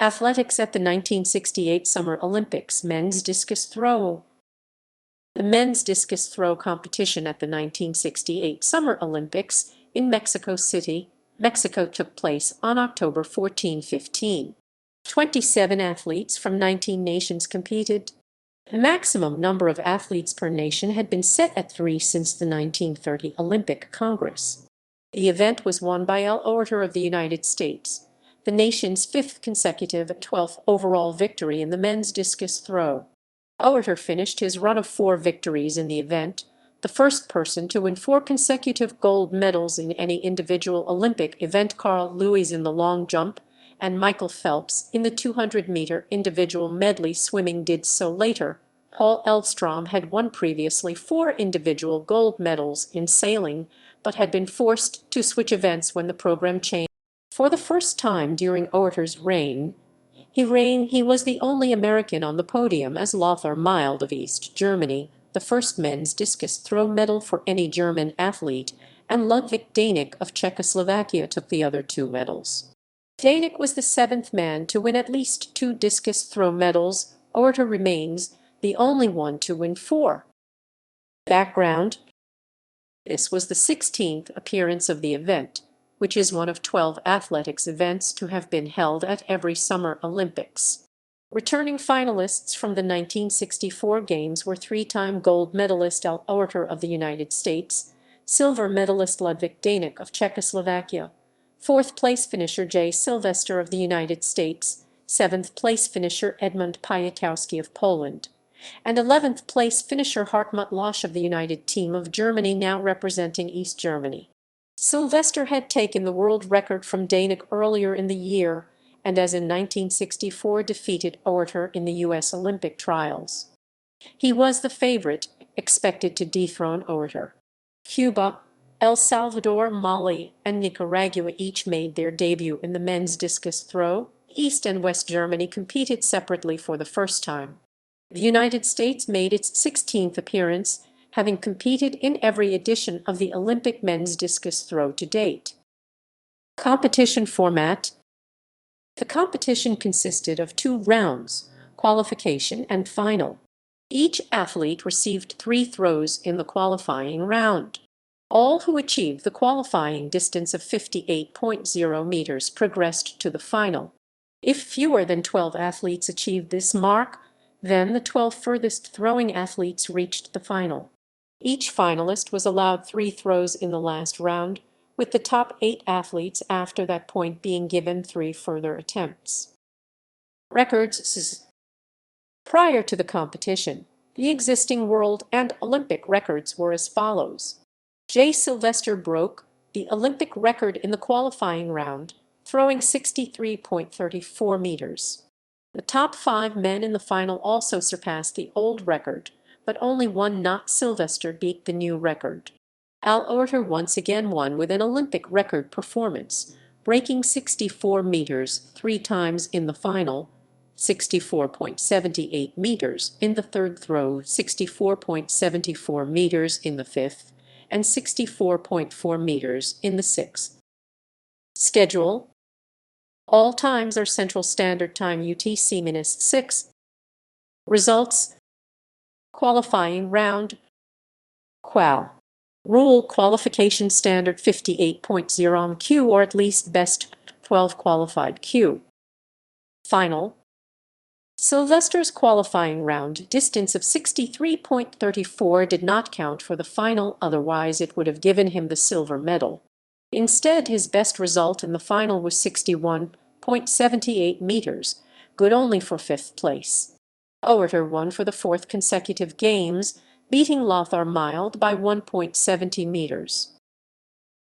Athletics at the 1968 Summer Olympics men's discus throw. The men's discus throw competition at the 1968 Summer Olympics in Mexico City, Mexico took place on October 14–15. 27 athletes from 19 nations competed. The maximum number of athletes per nation had been set at 3 since the 1930 Olympic Congress. The event was won by Oerter of the United States, the nation's 5th consecutive and 12th overall victory in the men's discus throw. Oerter finished his run of 4 victories in the event, the first person to win 4 consecutive gold medals in any individual Olympic event. Carl Lewis in the long jump and Michael Phelps in the 200-meter individual medley swimming did so later. Paul Elvstrøm had won previously 4 individual gold medals in sailing, but had been forced to switch events when the program changed. For the first time during Oerter's reign, he was the only American on the podium as Lothar Milde of East Germany, the first men's discus throw medal for any German athlete, and Ludvík Daněk of Czechoslovakia took the other 2 medals. Daněk was the 7th man to win at least 2 discus throw medals. Oerter remains the only one to win 4. Background: this was the 16th appearance of the event, which is one of 12 athletics events to have been held at every Summer Olympics. Returning finalists from the 1964 Games were 3-time gold medalist Oerter of the United States, silver medalist Ludvík Daněk of Czechoslovakia, 4th-place finisher J. Sylvester of the United States, 7th-place finisher Edmund Piatkowski of Poland, and 11th-place finisher Hartmut Losch of the United Team of Germany, now representing East Germany. Sylvester had taken the world record from Daněk earlier in the year, and as in 1964 defeated Oerter in the U.S. Olympic trials. He was the favorite, expected to dethrone Oerter. Cuba, El Salvador, Mali, and Nicaragua each made their debut in the men's discus throw. East and West Germany competed separately for the first time. The United States made its 16th appearance, having competed in every edition of the Olympic men's discus throw to date. Competition format: the competition consisted of 2 rounds, qualification and final. Each athlete received 3 throws in the qualifying round. All who achieved the qualifying distance of 58.0 meters progressed to the final. If fewer than 12 athletes achieved this mark, then the 12 furthest throwing athletes reached the final. Each finalist was allowed 3 throws in the last round, with the top 8 athletes after that point being given 3 further attempts. Records: prior to the competition, the existing world and Olympic records were as follows. J. Sylvester broke the Olympic record in the qualifying round, throwing 63.34 meters. The top 5 men in the final also surpassed the old record, but only one, not Sylvester, beat the new record. Oerter once again won with an Olympic record performance, breaking 64 meters 3 times in the final, 64.78 meters in the 3rd throw, 64.74 meters in the 5th, and 64.4 meters in the 6th. Schedule: all times are Central Standard Time UTC-6. Results: qualifying round. Qual. Rule: qualification standard 58.0 Q, or at least best 12 qualified Q. Final: Sylvester's qualifying round distance of 63.34 did not count for the final, otherwise it would have given him the silver medal. Instead, his best result in the final was 61.78 meters, good only for 5th place. Oerter won for the 4th consecutive Games, beating Lothar Milde by 1.70 meters.